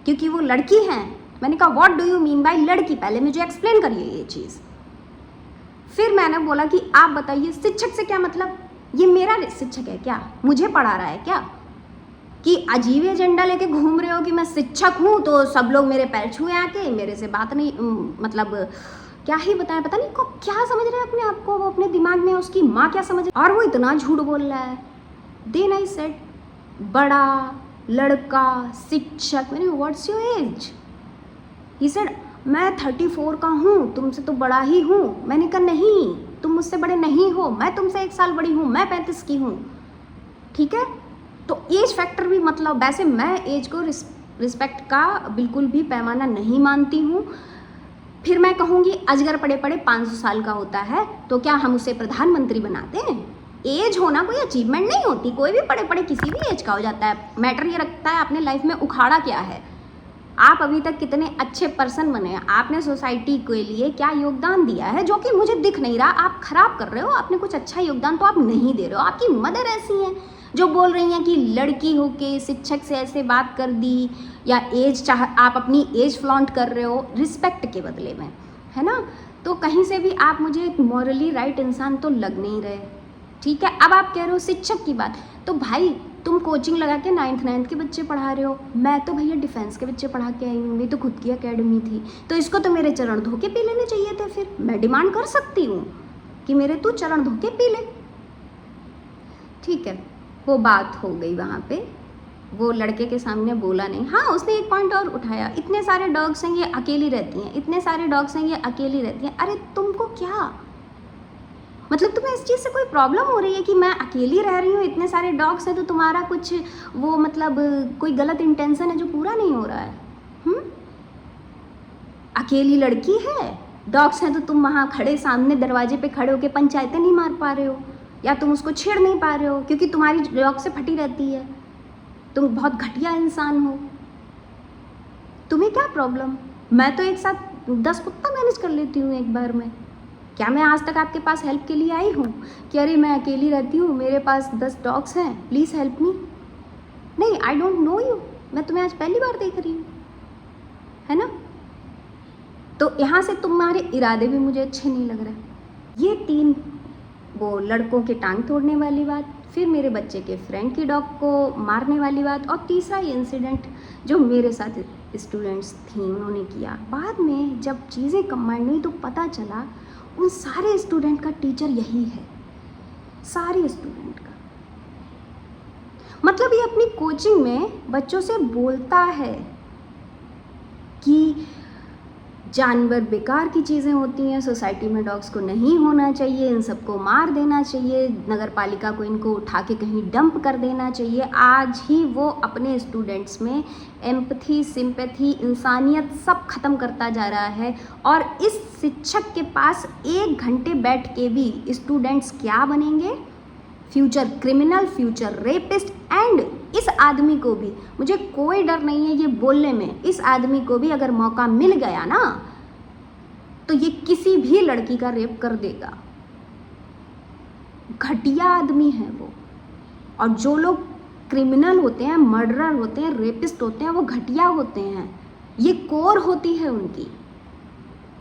क्योंकि वो लड़की हैं। मैंने कहा what do you mean by लड़की, पहले मुझे एक्सप्लेन करिए ये चीज़। फिर मैंने बोला कि आप बताइए शिक्षक से क्या मतलब, ये मेरा शिक्षक है क्या, मुझे पढ़ा रहा है क्या, कि अजीब एजेंडा लेके घूम रहे हो कि मैं शिक्षक हूँ तो सब लोग मेरे पैर छुए आके, मेरे से बात नहीं, मतलब क्या ही बताएं, पता नहीं को क्या समझ रहे हैं अपने आप को, वो अपने दिमाग में उसकी माँ क्या समझ, और वो इतना झूठ बोल रहा है। देन आई सेड बड़ा लड़का शिक्षक, मैंने what's your age, he said मैं 34 का हूँ, तुमसे तो बड़ा ही हूँ। मैंने कहा नहीं, तुम मुझसे बड़े नहीं हो, मैं तुमसे 1 साल बड़ी हूँ, मैं 35 की हूँ, ठीक है। तो एज फैक्टर भी, मतलब वैसे मैं एज को रिस्पेक्ट का बिल्कुल भी पैमाना नहीं मानती हूँ। फिर मैं कहूँगी अजगर पड़े पड़े 500 साल का होता है, तो क्या हम उसे प्रधानमंत्री बनाते हैं? एज होना कोई अचीवमेंट नहीं होती, कोई भी पड़े पड़े किसी भी एज का हो जाता है। मैटर ये रखता है अपने लाइफ में उखाड़ा क्या है, आप अभी तक कितने अच्छे पर्सन बने, आपने सोसाइटी के लिए क्या योगदान दिया है, जो कि मुझे दिख नहीं रहा। आप खराब कर रहे हो, आपने कुछ अच्छा योगदान तो आप नहीं दे रहे हो। आपकी मदर ऐसी हैं जो बोल रही हैं कि लड़की होके शिक्षक से ऐसे बात कर दी, या एज चाह, आप अपनी एज फ्लॉन्ट कर रहे हो रिस्पेक्ट के बदले में, है ना। तो कहीं से भी आप मुझे एक मॉरली राइट इंसान तो लग नहीं रहे, ठीक है। अब आप कह रहे हो शिक्षक की बात, तो भाई तुम कोचिंग लगा के 9th के बच्चे पढ़ा रहे हो, मैं तो भैया डिफेंस के बच्चे पढ़ा के आई हूँ, मेरी तो खुद की एकेडमी थी, तो इसको तो मेरे चरण धो के पी लेने चाहिए थे। फिर मैं डिमांड कर सकती हूँ कि मेरे तू चरण धो के पी ले, ठीक है। वो बात हो गई वहाँ पे, वो लड़के के सामने बोला नहीं। हाँ, उसने एक पॉइंट और उठाया, इतने सारे डॉग्स हैं ये अकेली रहती हैं, इतने सारे डॉग्स हैं ये अकेली रहती हैं। अरे तुमको क्या मतलब, तुम्हें इस चीज़ से कोई प्रॉब्लम हो रही है कि मैं अकेली रह रही हूँ, इतने सारे डॉग्स हैं, तो तुम्हारा कुछ वो मतलब कोई गलत इंटेंशन है जो पूरा नहीं हो रहा है? अकेली लड़की है, डॉग्स हैं, तो तुम वहाँ खड़े सामने दरवाजे पे खड़े होकर पंचायतें नहीं मार पा रहे हो, या तुम उसको छेड़ नहीं पा रहे हो क्योंकि तुम्हारी डॉग से फटी रहती है, तुम बहुत घटिया इंसान हो, तुम्हें क्या प्रॉब्लम? मैं तो एक साथ 10 कुत्ता मैनेज कर लेती हूँ एक बार में। क्या मैं आज तक आपके पास हेल्प के लिए आई हूँ कि अरे मैं अकेली रहती हूँ, मेरे पास 10 डॉग्स हैं, प्लीज़ हेल्प मी? नहीं, आई डोंट नो यू, मैं तुम्हें आज पहली बार देख रही हूँ, है ना। तो यहाँ से तुम्हारे इरादे भी मुझे अच्छे नहीं लग रहे। ये 3 वो लड़कों के टांग तोड़ने वाली बात, फिर मेरे बच्चे के फ्रेंड की डॉग को मारने वाली बात, और तीसरा इंसिडेंट जो मेरे साथ स्टूडेंट्स थी उन्होंने किया। बाद में जब चीज़ें कंबाइंड हुई तो पता चला उन सारे स्टूडेंट का टीचर यही है, सारे स्टूडेंट का। मतलब ये अपनी कोचिंग में बच्चों से बोलता है कि जानवर बेकार की चीज़ें होती हैं, सोसाइटी में डॉग्स को नहीं होना चाहिए, इन सबको मार देना चाहिए, नगर पालिका को इनको उठा के कहीं डंप कर देना चाहिए। आज ही वो अपने स्टूडेंट्स में एम्पथी, सिंपैथी, इंसानियत सब खत्म करता जा रहा है। और इस शिक्षक के पास 1 घंटे बैठ के भी स्टूडेंट्स क्या बनेंगे? Future criminal, future rapist. And इस आदमी को भी, मुझे कोई डर नहीं है ये बोलने में, इस आदमी को भी अगर मौका मिल गया ना तो ये किसी भी लड़की का रेप कर देगा। घटिया आदमी है वो। और जो लोग क्रिमिनल होते हैं, मर्डरर होते हैं, रेपिस्ट होते हैं, वो घटिया होते हैं, ये कोर होती है उनकी।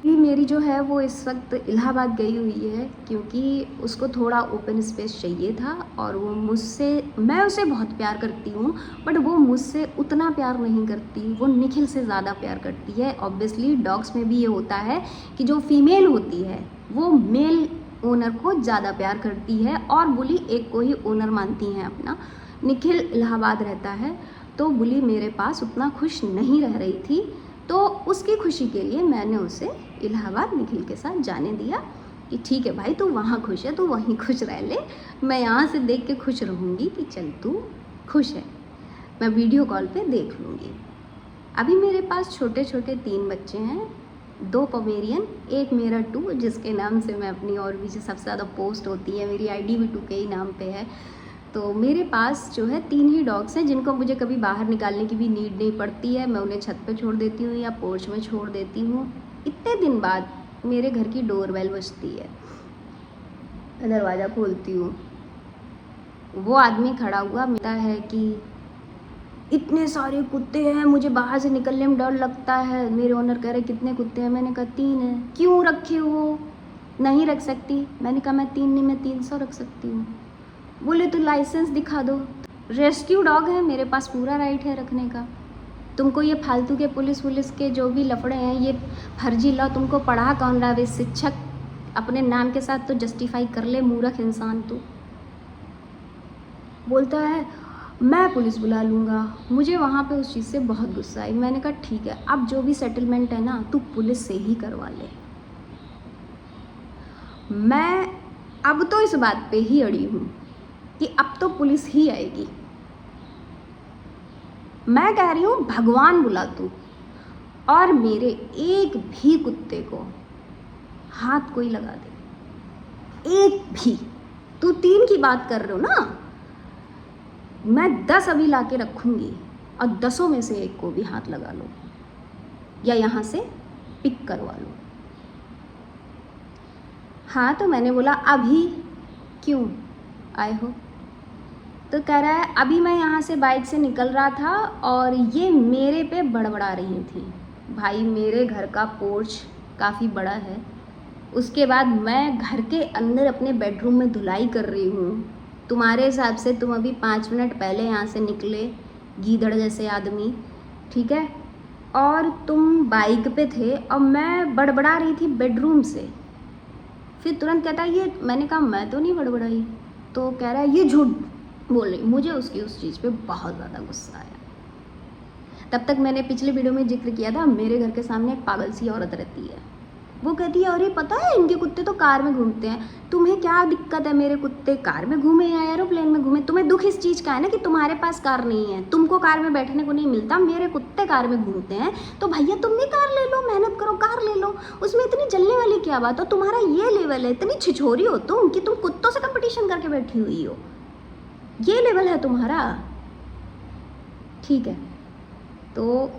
भी मेरी जो है वो इस वक्त इलाहाबाद गई हुई है क्योंकि उसको थोड़ा ओपन स्पेस चाहिए था, और वो मुझसे, मैं उसे बहुत प्यार करती हूँ बट वो मुझसे उतना प्यार नहीं करती, वो निखिल से ज़्यादा प्यार करती है। ऑब्वियसली डॉग्स में भी ये होता है कि जो फीमेल होती है वो मेल ओनर को ज़्यादा प्यार करती है और बुली एक को ही ओनर मानती हैं अपना। निखिल इलाहाबाद रहता है तो बुली मेरे पास उतना खुश नहीं रह रही थी, तो उसकी खुशी के लिए मैंने उसे इलाहाबाद निखिल के साथ जाने दिया कि ठीक है भाई, तू वहाँ खुश है, तू वहीं खुश रह ले, मैं यहाँ से देख के खुश रहूँगी कि चल तू खुश है, मैं वीडियो कॉल पे देख लूँगी। अभी मेरे पास छोटे छोटे 3 बच्चे हैं, 2 पमेरियन, एक मेरा 2 जिसके नाम से मैं अपनी, और भी जो सबसे ज़्यादा पोस्ट होती है, मेरी आईडी भी 2 के ही नाम पे है। तो मेरे पास जो है 3 ही डॉग्स हैं जिनको मुझे कभी बाहर निकालने की भी नीड नहीं पड़ती है, मैं उन्हें छत पे छोड़ देती हूँ या पोर्च में छोड़ देती हूँ। इतने दिन बाद मेरे घर की डोरबेल बजती है, दरवाज़ा खोलती हूँ, वो आदमी खड़ा हुआ मिलता है कि इतने सारे कुत्ते हैं, मुझे बाहर से निकलने में डर लगता है। मेरे ओनर कह रहे कितने कुत्ते हैं? मैंने कहा 3 हैं। क्यों रखे हो? नहीं रख सकती। मैंने कहा मैं 3 नहीं, मैं 300 रख सकती हूँ। बोले तो लाइसेंस दिखा दो। रेस्क्यू डॉग है, मेरे पास पूरा राइट है रखने का। तुमको ये फालतू के पुलिस के जो भी लफड़े हैं, ये फर्जी लॉ तुमको पढ़ा कौन रहा है? शिक्षक अपने नाम के साथ तो जस्टिफाई कर ले, मूर्ख इंसान तू। बोलता है मैं पुलिस बुला लूँगा। मुझे वहाँ पे उस चीज़ से बहुत गुस्सा आई। मैंने कहा ठीक है, अब जो भी सेटलमेंट है ना, तू पुलिस से ही करवा ले। मैं अब तो इस बात पे ही अड़ी हूँ कि अब तो पुलिस ही आएगी। मैं कह रही हूँ भगवान बुला तू, और मेरे एक भी कुत्ते को हाथ कोई लगा दे, एक भी। तू 3 की बात कर रहे हो ना, मैं 10 अभी ला के रखूँगी और 10 में से एक को भी हाथ लगा लो या यहाँ से पिक करवा लो। हाँ, तो मैंने बोला अभी क्यों आए हो? तो कह रहा है अभी मैं यहाँ से बाइक से निकल रहा था और ये मेरे पे बड़बड़ा रही थी। भाई मेरे घर का पोर्च काफ़ी बड़ा है, उसके बाद मैं घर के अंदर अपने बेडरूम में धुलाई कर रही हूँ। तुम्हारे हिसाब से तुम अभी 5 मिनट पहले यहाँ से निकले, गीदड़ जैसे आदमी, ठीक है? और तुम बाइक पे थे और मैं बड़बड़ा रही थी बेडरूम से। फिर तुरंत कहता है ये, मैंने कहा मैं तो नहीं बड़बड़ाई। तो कह रहा है ये झूठ बोल रही। मुझे उसकी उस चीज़ पे बहुत ज़्यादा गुस्सा आया। तब तक मैंने पिछले वीडियो में जिक्र किया था, मेरे घर के सामने एक पागल सी औरत रहती है। वो कहती है अरे पता है इनके कुत्ते तो कार में घूमते हैं, तुम्हें क्या दिक्कत है? मेरे कुत्ते कार में घूमे या एरोप्लेन में घूमे? तुम्हें दुख इस चीज़ का है ना कि तुम्हारे पास कार नहीं है, तुमको कार में बैठने को नहीं मिलता, मेरे कुत्ते कार में घूमते हैं। तो भैया तुम भी कार ले लो, मेहनत करो, कार ले लो, उसमें इतनी जलने वाली क्या बात हो? तुम्हारा ये लेवल है, इतनी छिछोरी हो तुम कि तुम कुत्तों से कंपटीशन करके बैठी हुई हो, ये लेवल है तुम्हारा, ठीक है? तो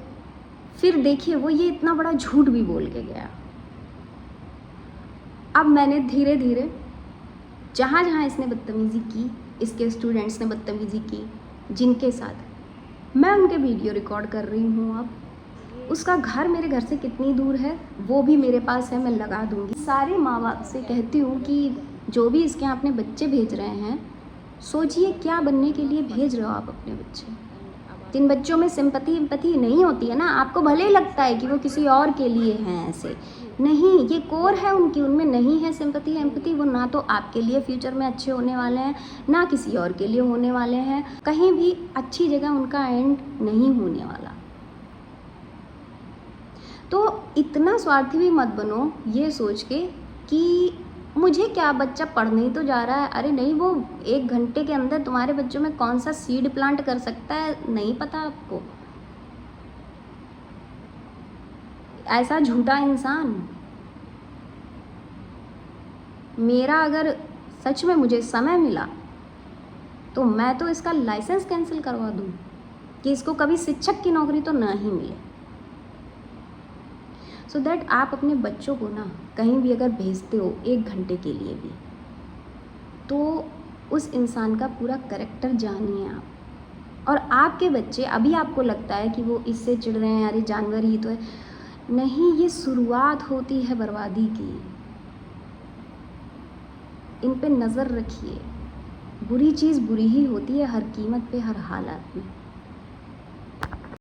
फिर देखिए वो ये इतना बड़ा झूठ भी बोल के गया। अब मैंने धीरे धीरे जहाँ जहाँ इसने बदतमीज़ी की, इसके स्टूडेंट्स ने बदतमीज़ी की जिनके साथ, मैं उनके वीडियो रिकॉर्ड कर रही हूँ। अब उसका घर मेरे घर से कितनी दूर है वो भी मेरे पास है, मैं लगा दूँगी। सारे माँ बाप से कहती हूँ कि जो भी इसके यहाँ अपने बच्चे भेज रहे हैं, सोचिए क्या बनने के लिए भेज रहे हो आप अपने बच्चे। जिन बच्चों में सिंपैथी नहीं होती है ना, आपको भले ही लगता है कि वो किसी और के लिए हैं, ऐसे नहीं, ये कोर है उनकी, उनमें नहीं है सिंपैथी एम्पैथी। वो ना तो आपके लिए फ्यूचर में अच्छे होने वाले हैं, ना किसी और के लिए होने वाले हैं, कहीं भी अच्छी जगह उनका एंड नहीं होने वाला। तो इतना स्वार्थी भी मत बनो ये सोच के कि मुझे क्या, बच्चा पढ़ने ही तो जा रहा है। अरे नहीं, वो 1 घंटे के अंदर तुम्हारे बच्चों में कौन सा सीड प्लांट कर सकता है नहीं पता आपको। ऐसा झूठा इंसान। मेरा अगर सच में मुझे समय मिला तो मैं तो इसका लाइसेंस कैंसिल करवा दूँ कि इसको कभी शिक्षक की नौकरी तो ना ही मिले। सो दैट आप अपने बच्चों को ना कहीं भी अगर भेजते हो 1 घंटे के लिए भी, तो उस इंसान का पूरा कैरेक्टर जानिए आप। और आपके बच्चे, अभी आपको लगता है कि वो इससे चिढ़ रहे हैं, अरे जानवर ही तो है, नहीं, ये शुरुआत होती है बर्बादी की। इन पे नज़र रखिए, बुरी चीज़ बुरी ही होती है हर कीमत पे, हर हालात में।